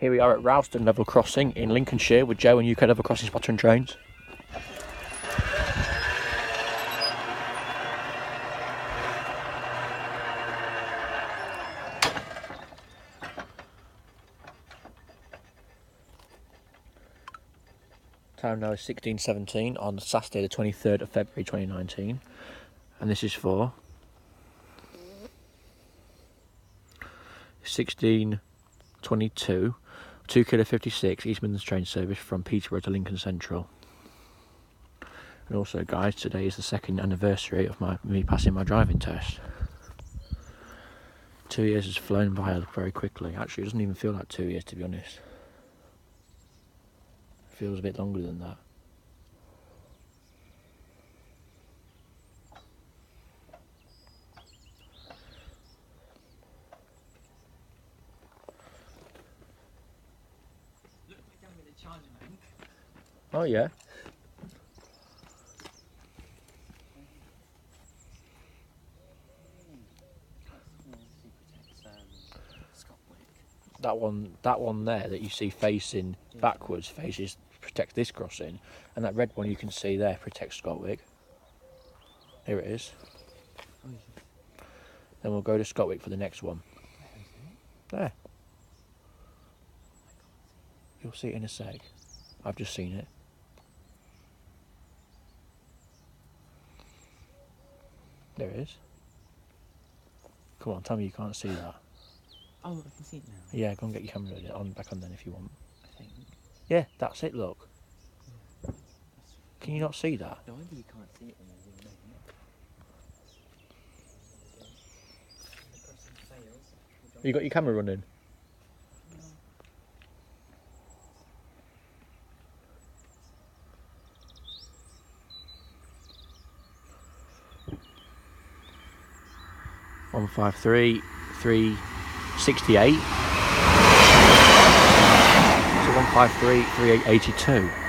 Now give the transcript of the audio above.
Here we are at Rowston level crossing in Lincolnshire with Joe and UK level crossing spotter and trains. Time now is 16:17 on Saturday the 23rd of February 2019, and this is for 16:22 2 kilo 56 East Midlands train service from Peterborough to Lincoln Central. And also, guys, today is the 2nd anniversary of me passing my driving test. 2 years has flown by very quickly. Actually, it doesn't even feel like 2 years, to be honest. It feels a bit longer than that. Oh yeah. That one there that you see facing backwards protects this crossing, and that red one you can see there protects Scotwick. Here it is. Then we'll go to Scotwick for the next one. There. You'll see it in a sec. I've just seen it. There it is. Come on, tell me you can't see that. Oh, I can see it now. Yeah, go and get your camera back on then if you want. I think. Yeah, that's it, look. Yeah. Can you not see that? No wonder you can't see it when you're zooming in. You got your camera running? No. 153,368. So 153,382.